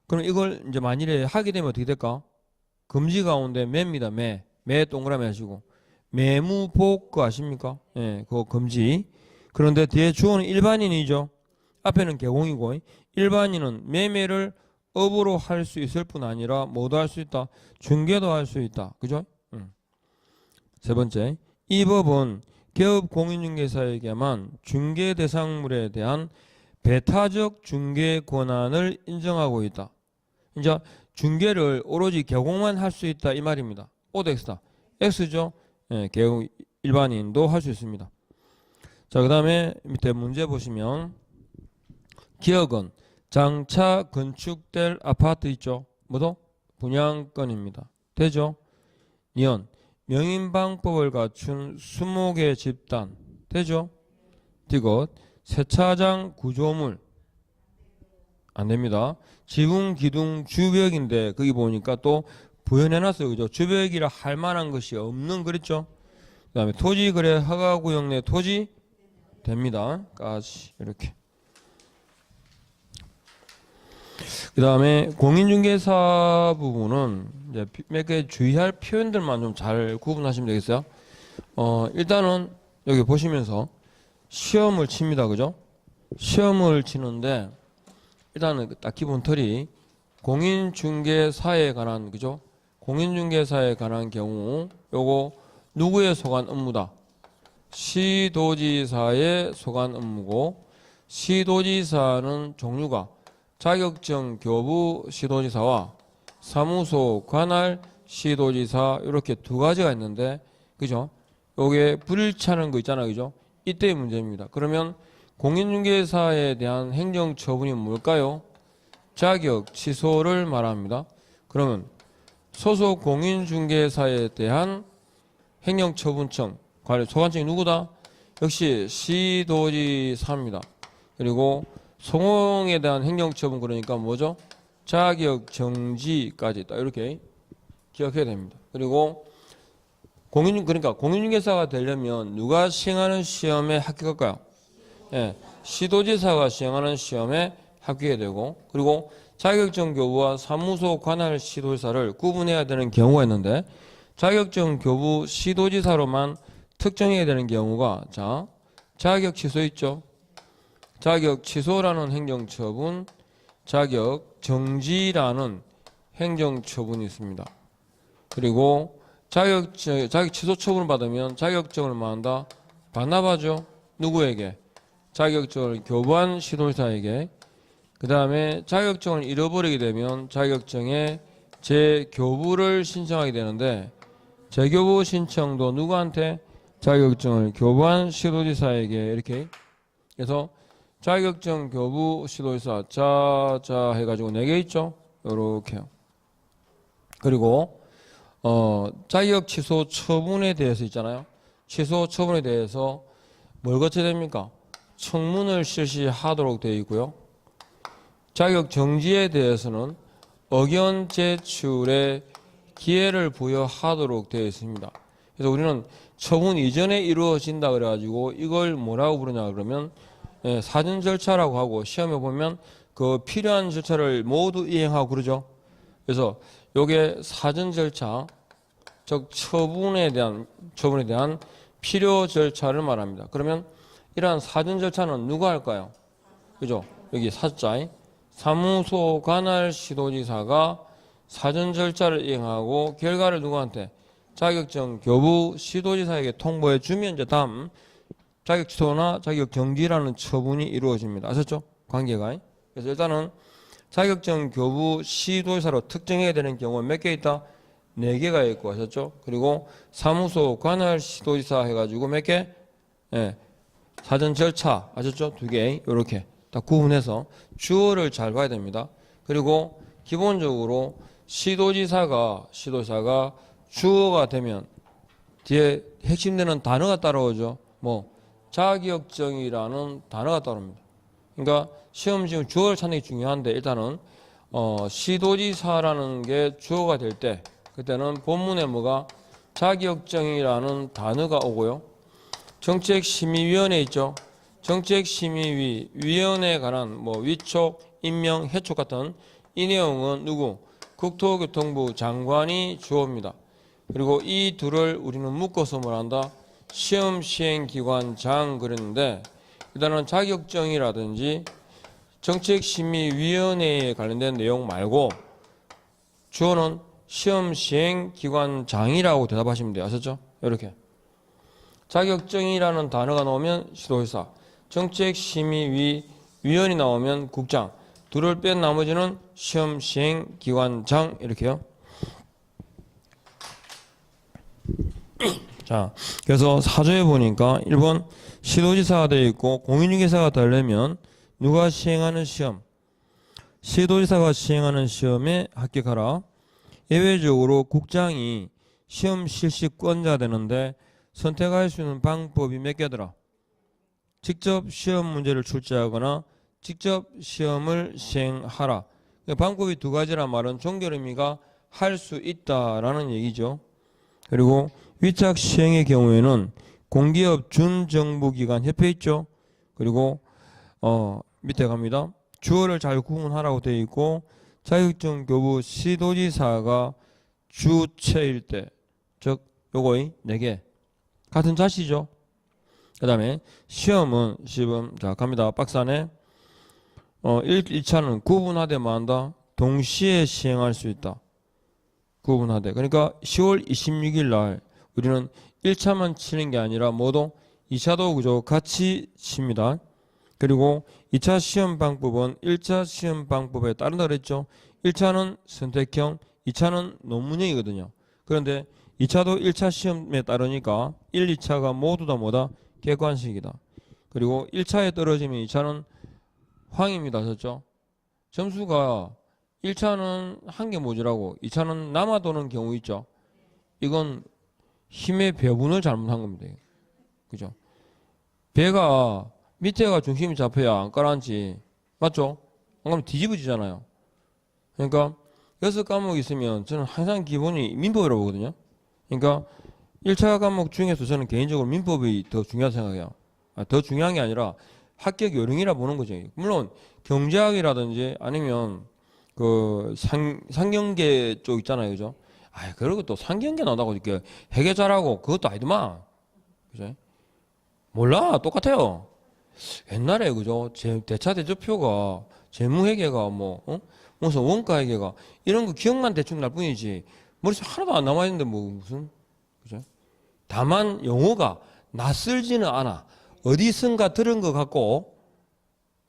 그럼 이걸 이제 만일에 하게 되면 어떻게 될까? 금지 가운데 매입니다. 매 동그라미 하시고 매무복 그 아십니까? 예, 그거 금지. 그런데 뒤에 주어는 일반인이죠. 앞에는 개공이고 일반인은 매매를 업으로 할 수 있을 뿐 아니라 뭐도 할 수 있다. 중개도 할 수 있다. 그죠? 세 번째, 이 법은 개업 공인중개사에게만 중개 대상물에 대한 배타적 중개 권한을 인정하고 있다. 이제 중개를 오로지 개공만 할 수 있다 이 말입니다. O도 X다. X죠? 예, 개공 일반인도 할 수 있습니다. 자, 그 다음에 밑에 문제 보시면 기억은 장차 건축될 아파트 있죠? 뭐도? 분양권입니다. 되죠? 년 명인방법을 갖춘 20개 집단 되죠? 디귿 세차장 구조물 안됩니다. 지붕 기둥 주벽인데 거기 보니까 또 부연해놨어요. 그죠? 주벽이라 할 만한 것이 없는 그랬죠? 그 다음에 토지 거래 허가구역 내 토지 됩니다. 까지 이렇게. 그 다음에 공인중개사 부분은 이제 몇 개 주의할 표현들만 좀 잘 구분하시면 되겠어요. 일단은 여기 보시면서 시험을 칩니다. 그죠? 시험을 치는데 일단은 딱 기본 틀이 공인중개사에 관한 그죠? 공인중개사에 관한 경우 요거 누구의 소관 업무다? 시도지사의 소관 업무고 시도지사는 종류가 자격증 교부 시도지사와 사무소 관할 시도지사 이렇게 두 가지가 있는데 그죠? 요게 불일치하는 거 있잖아요. 그죠? 이때의 문제입니다. 그러면 공인중개사에 대한 행정처분이 뭘까요? 자격 취소를 말합니다. 그러면 소속 공인중개사에 대한 행정처분청 관리 소관청이 누구다? 역시 시도지사입니다. 그리고 소공에 대한 행정처분 그러니까 뭐죠? 자격 정지까지 딱 이렇게 기억해야 됩니다. 그리고 그러니까 공인중개사가 되려면 누가 시행하는 시험에 합격할까요? 예, 시도지사가 시행하는 시험에 합격해야 되고 그리고 자격증 교부와 사무소 관할 시도지사를 구분해야 되는 경우가 있는데 자격증 교부 시도지사로만 특정해야 되는 경우가 자 자격 취소 있죠. 자격 취소라는 행정처분, 자격 정지라는 행정처분이 있습니다. 그리고 자격 취소 처분을 받으면 자격증을 뭐 한다? 반납하죠. 누구에게? 자격증을 교부한 시도지사에게. 그 다음에 자격증을 잃어버리게 되면 자격증의 재교부를 신청하게 되는데 재교부 신청도 누구한테? 자격증을 교부한 시도지사에게 이렇게. 그래서 자격증 교부 시도지사 자자 해가지고 4개 있죠. 요렇게요. 그리고 자격 취소 처분에 대해서 있잖아요. 취소 처분에 대해서 뭘 거쳐야 됩니까? 청문을 실시하도록 되어 있고요. 자격 정지에 대해서는 의견 제출의 기회를 부여하도록 되어 있습니다. 그래서 우리는 처분 이전에 이루어진다 그래가지고 이걸 뭐라고 부르냐 그러면 사전 절차라고 하고 시험에 보면 그 필요한 절차를 모두 이행하고 그러죠. 그래서 요게 사전 절차, 즉 처분에 대한 필요 절차를 말합니다. 그러면 이러한 사전 절차는 누가 할까요? 그죠? 여기 사자에 사무소 관할 시도지사가 사전 절차를 이행하고 결과를 누구한테? 자격증 교부 시도지사에게 통보해 주면 이제 다음 자격 취소나 자격 정지라는 처분이 이루어집니다. 아셨죠? 관계가. 그래서 일단은 자격증 교부 시도지사로 특정해야 되는 경우는 몇 개 있다? 4개가 있고 하셨죠? 그리고 사무소 관할 시도지사 해가지고 몇 개? 예. 사전 절차 아셨죠? 두 개 이렇게 딱 구분해서 주어를 잘 봐야 됩니다. 그리고 기본적으로 시도지사가 주어가 되면 뒤에 핵심되는 단어가 따라오죠. 뭐 자격증이라는 단어가 따라옵니다. 그러니까 시험 지금 주어를 찾는 게 중요한데 일단은 시도지사라는 게 주어가 될 때 그때는 본문에 뭐가 자격증이라는 단어가 오고요. 정책심의위원회 있죠. 정책심의위원회에 관한 뭐 위촉, 임명, 해촉 같은 이 내용은 누구? 국토교통부 장관이 주어입니다. 그리고 이 둘을 우리는 묶어서 뭐란다? 시험시행기관장 그랬는데 일단은 자격증이라든지 정책심의위원회에 관련된 내용 말고 주어는 시험시행기관장이라고 대답하시면 돼요. 아셨죠? 이렇게 자격증이라는 단어가 나오면 시도지사, 정책심의위원이 나오면 국장, 둘을 뺀 나머지는 시험시행기관장 이렇게요. 자, 그래서 사조에 보니까 1번 시도지사가 되어 있고 공인중개사가 되려면 누가 시행하는 시험? 시도지사가 시행하는 시험에 합격하라. 예외적으로 국장이 시험 실시권자 되는데 선택할 수 있는 방법이 몇 개더라? 직접 시험 문제를 출제하거나 직접 시험을 시행하라. 방법이 두 가지란 말은 종결 의미가 할 수 있다라는 얘기죠. 그리고 위탁 시행의 경우에는 공기업 준정부기관 협회 있죠. 그리고 밑에 갑니다. 주어를 잘 구분하라고 되어 있고 자격증 교부 시도지사가 주체일 때, 즉 요거의 4개 같은 자시죠. 그 다음에 시험은 자 갑니다. 박스 안에 1차는 구분하되만 한다. 동시에 시행할 수 있다. 구분하되. 그러니까 10월 26일 날 우리는 1차만 치는 게 아니라 모두 2차도 그저 같이 칩니다. 그리고 2차 시험 방법은 1차 시험 방법에 따른다 그랬죠. 1차는 선택형, 2차는 논문형이거든요. 그런데 2차도 1차 시험에 따르니까 1, 2차가 모두 다 뭐다? 객관식이다. 그리고 1차에 떨어지면 2차는 황입니다. 아셨죠? 점수가 1차는 한 개 모자라고 2차는 남아도는 경우 있죠. 이건 힘의 배분을 잘못한 겁니다. 그죠? 배가 밑에가 중심이 잡혀야 안 깔아앉지. 맞죠? 안 그러면 뒤집어지잖아요. 그러니까 6과목이 있으면 저는 항상 기본이 민법이라고 보거든요. 그러니까 1차 과목 중에서 저는 개인적으로 민법이 더 중요하다고 생각해요. 더 중요한 게 아니라 합격 요령이라 보는 거죠. 물론 경제학이라든지 아니면 그 상경계 쪽 있잖아요. 그죠? 그리고 또 상경계 나온다고 이렇게 회계 잘하고 그것도 아니더만. 그죠? 몰라. 똑같아요. 옛날에 그죠? 대차 대조표가 재무회계가 무슨 원가회계가 이런 거 기억만 대충 날 뿐이지 머릿속에 하나도 안 남아있는데 무슨 그죠? 다만 용어가 낯설지는 않아. 어디선가 들은 것 같고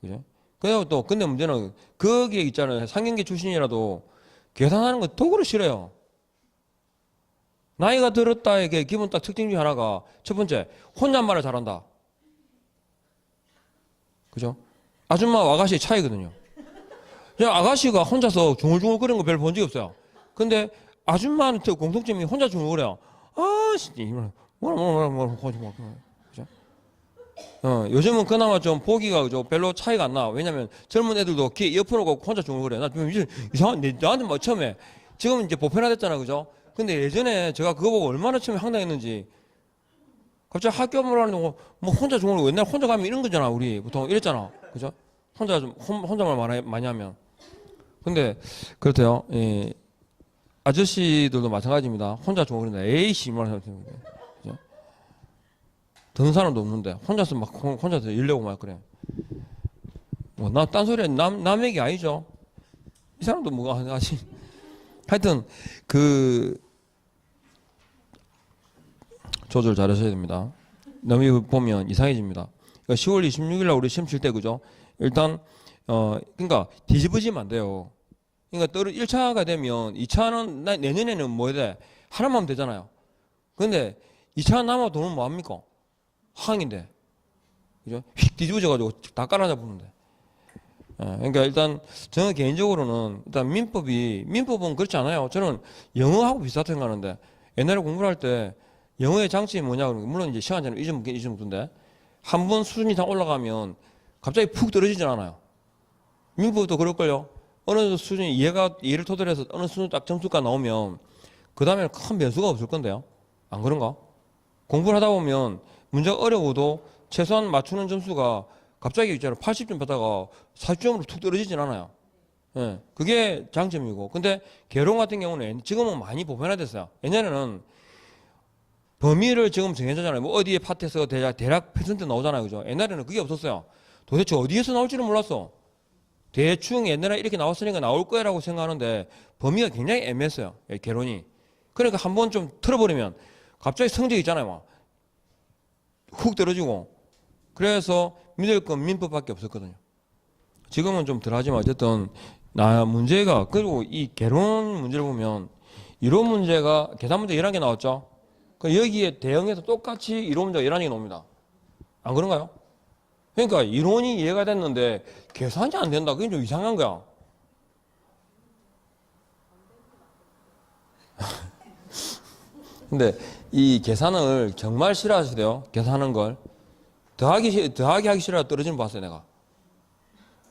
그죠? 그리고 또 근데 문제는 거기에 있잖아요. 상경계 출신이라도 계산하는 거 도구로 싫어요. 나이가 들었다의 기본 딱 특징 중에 하나가 첫 번째 혼잣말을 잘한다. 그죠? 아줌마와 아가씨의 차이거든요. 아가씨가 혼자서 중얼중얼거리는 거 별로 본 적이 없어요. 근데 아줌마한테 공통점이 혼자 중얼거려요. 뭐라 그죠? 요즘은 그나마 좀 보기가 별로 차이가 안 나. 왜냐면 젊은 애들도 귀에 이어폰 하고 혼자 중얼거려. 나 좀 이상한데 나한테 뭐 처음에 지금 이제 보편화됐잖아, 그죠? 근데 예전에 제가 그거 보고 얼마나 처음에 황당했는지. 갑자기 학교 말하는 뭐 혼자 중얼거리고 옛날 혼자 가면 이런 거잖아. 우리 보통 이랬잖아, 그죠? 혼자말 많이 하면. 근데 그렇대요. 예. 아저씨들도 마찬가지입니다. 혼자 중얼거린다. 에이씨 말하는 사람. 그죠? 듣는 사람도 없는데 혼자서 막 혼자서 일려고 막 그래. 나 딴소리 남 얘기 아니죠. 이 사람도 뭐가 하지. 하여튼 조절 잘하셔야 됩니다. 너무 보면 이상해집니다. 그러니까 10월 26일 날 우리 시험 칠 때 그죠? 일단 그러니까 뒤집어지면 안 돼요. 그러니까 1차가 되면 2차는 내년에는 뭐 해야 돼? 하나만 하면 되잖아요. 근데 2차 남아 도는 뭐 합니까? 항인데. 그죠? 휙 뒤집어져가지고 다 깔아져 보는데. 그러니까 일단 저는 개인적으로는 일단 민법은 그렇지 않아요. 저는 영어하고 비슷하다고 생각하는데 옛날에 공부를 할 때 영어의 장점이 뭐냐 그러면 물론 이제 시간 전에 잊어먹던데 한 번 수준이 다 올라가면 갑자기 푹 떨어지진 않아요. 민법도 그럴걸요. 어느 수준이 이해를 토대로 해서 어느 수준 딱 점수가 나오면 그 다음에는 큰 변수가 없을 건데요. 안 그런가? 공부를 하다 보면 문제가 어려워도 최소한 맞추는 점수가 갑자기 있잖아요. 80점 받다가 40점으로 툭 떨어지진 않아요. 예, 그게 장점이고. 근데 개론 같은 경우는 지금은 많이 보편화됐어요. 옛날에는 범위를 지금 정해졌잖아요. 뭐 어디에 파트에서 대략 퍼센트 나오잖아요. 그죠? 옛날에는 그게 없었어요. 도대체 어디에서 나올지는 몰랐어. 대충 옛날에 이렇게 나왔으니까 나올 거야라고 생각하는데 범위가 굉장히 애매했어요. 개론이. 그러니까 한번 좀 틀어버리면 갑자기 성적 있잖아요. 막 훅 떨어지고. 그래서 믿을 건 민법밖에 없었거든요. 지금은 좀 덜하지만 어쨌든 문제가 그리고 이 개론 문제를 보면 이론 문제가 계산 문제 11개 나왔죠. 그 여기에 대응해서 똑같이 이론 문제가 11개 나옵니다. 안 그런가요? 그러니까 이론이 이해가 됐는데 계산이 안 된다. 그게 좀 이상한 거야. 근데 이 계산을 정말 싫어하시대요. 계산하는 걸. 더하기 하기 싫어서 떨어지는 거 봤어요, 내가.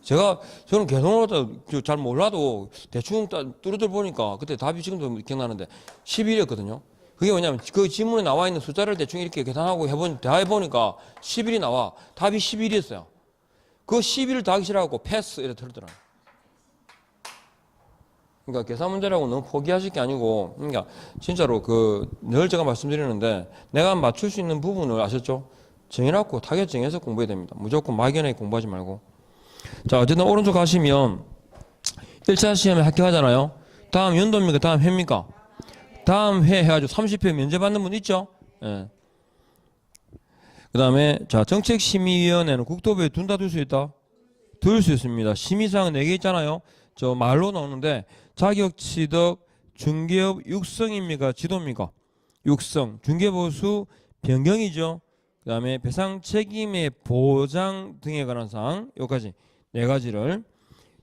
저는 계산을 잘 몰라도 대충 뚜루뚜루 보니까 그때 답이 지금도 기억나는데 11이었거든요. 그게 뭐냐면 그 지문에 나와 있는 숫자를 대충 이렇게 계산하고 대해보니까 11이 나와. 답이 11이었어요. 그 11을 더하기 싫어하고 패스 이렇게 들더라고요. 그러니까 계산 문제라고 너무 포기하실 게 아니고, 그러니까 진짜로 늘 제가 말씀드리는데 내가 맞출 수 있는 부분을 아셨죠? 정해놓고 타겟 정해서 공부해야 됩니다. 무조건 막연하게 공부하지 말고. 자, 어쨌든 오른쪽 가시면 1차 시험에 합격하잖아요. 다음 연도입니까? 다음 해입니까? 다음 해 해가지고 30회 면제받는 분 있죠? 예. 그 다음에 자, 정책심의위원회는 국토부에 둔다 둘 수 있다? 둘 수 있습니다. 심의사항 4개 있잖아요. 저 말로 나오는데 자격 취득 중개업 육성입니까? 지도입니까? 육성. 중개보수 변경이죠. 그 다음에 배상 책임의 보장 등에 관한 사항 여기까지 4가지를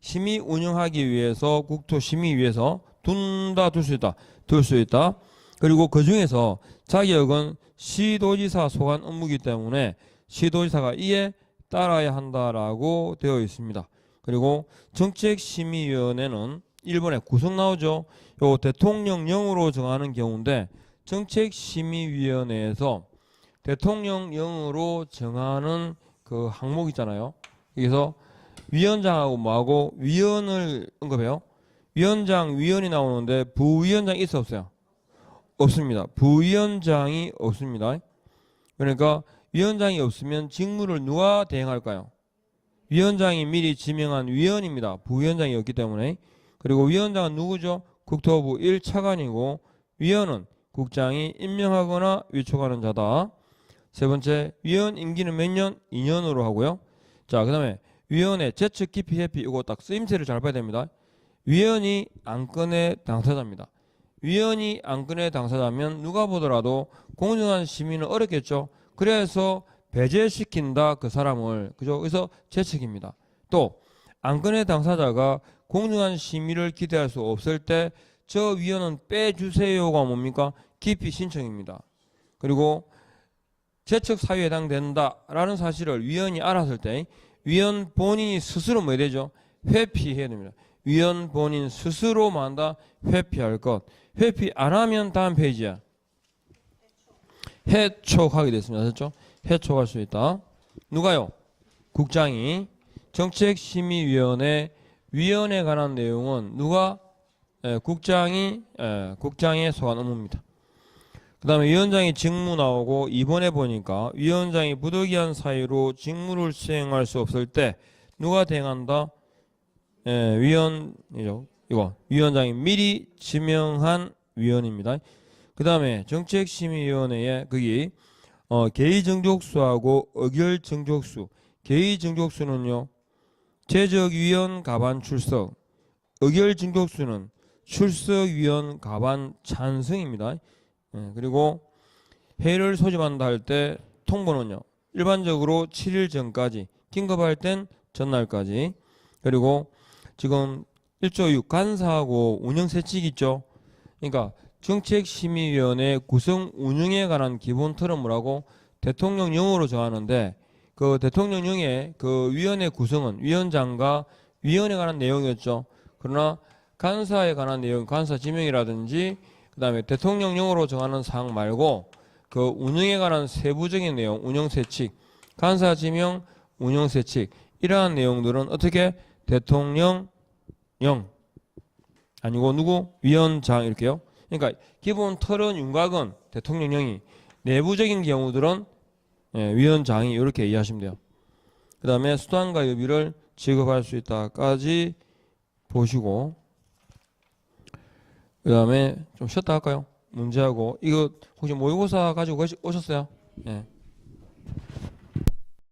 심의 운영하기 위해서 국토심의위에서 둔다 둘 수 있다. 둘 수 있다. 그리고 그 중에서 자격은 시도지사 소관 업무이기 때문에 시도지사가 이에 따라야 한다라고 되어 있습니다. 그리고 정책심의위원회는 1번에 구성 나오죠. 요 대통령령으로 정하는 경우인데 정책심의위원회에서 대통령령으로 정하는 그 항목 있잖아요. 여기서 위원장하고 뭐하고 위원을 언급해요. 위원장, 위원이 나오는데 부위원장이 있어 없어요? 없습니다. 부위원장이 없습니다. 그러니까 위원장이 없으면 직무를 누가 대행할까요? 위원장이 미리 지명한 위원입니다. 부위원장이 없기 때문에. 그리고 위원장은 누구죠? 국토부 1차관이고 위원은 국장이 임명하거나 위촉하는 자다. 세 번째, 위원 임기는 몇 년? 2년으로 하고요. 자, 그 다음에 위원의 재측 기피 회피 이거 딱 쓰임새를 잘 봐야 됩니다. 위원이 안건의 당사자입니다. 위원이 안건의 당사자면 누가 보더라도 공정한 심의는 어렵겠죠. 그래서 배제시킨다 그 사람을. 그죠? 그래서 재측입니다. 또 안건의 당사자가 공정한 심의를 기대할 수 없을 때 저 위원은 빼주세요가 뭡니까? 기피 신청입니다. 그리고 재측 사유에 해당된다라는 사실을 위원이 알았을 때 위원 본인이 스스로 뭐 해야 되죠? 회피해야 됩니다. 위원 본인 스스로만 다 회피할 것. 회피 안 하면 다음 페이지야. 해촉하게 됐습니다. 그렇죠? 해촉할 수 있다. 누가요? 국장이. 정책심의위원회 위원에 관한 내용은 누가? 국장의 소관 업무입니다. 그 다음에 위원장이 직무 나오고 이번에 보니까 위원장이 부득이한 사유로 직무를 수행할 수 없을 때 누가 대행한다? 위원이죠. 이거 위원장이 미리 지명한 위원입니다. 그 다음에 정책심의위원회에 거기 개의정족수하고 의결정족수. 개의정족수는요 재적위원 가반 출석, 의결정족수는 출석위원 가반 찬성입니다. 그리고 회의를 소집한다 할 때 통보는요 일반적으로 7일 전까지, 긴급할 땐 전날까지. 그리고 지금 1조 6 간사하고 운영세칙 있죠. 그러니까 정책심의위원회 구성 운영에 관한 기본 틀은 대통령령으로 정하는데, 그 대통령령의 그 위원회 구성은 위원장과 위원에 관한 내용이었죠. 그러나 간사에 관한 내용, 간사 지명이라든지 그다음에 대통령령으로 정하는 사항 말고 그 운영에 관한 세부적인 내용, 운영세칙, 간사 지명, 운영세칙, 이러한 내용들은 어떻게 대통령령 아니고 누구? 위원장 이렇게요. 그러니까 기본 틀은 윤곽은 대통령령이, 내부적인 경우들은 위원장이, 이렇게 이해하시면 돼요. 그 다음에 수당과 여비를 지급할 수 있다까지 보시고, 그 다음에 좀 쉬었다 할까요? 문제하고 이거 혹시 모의고사 가지고 오셨어요? 예.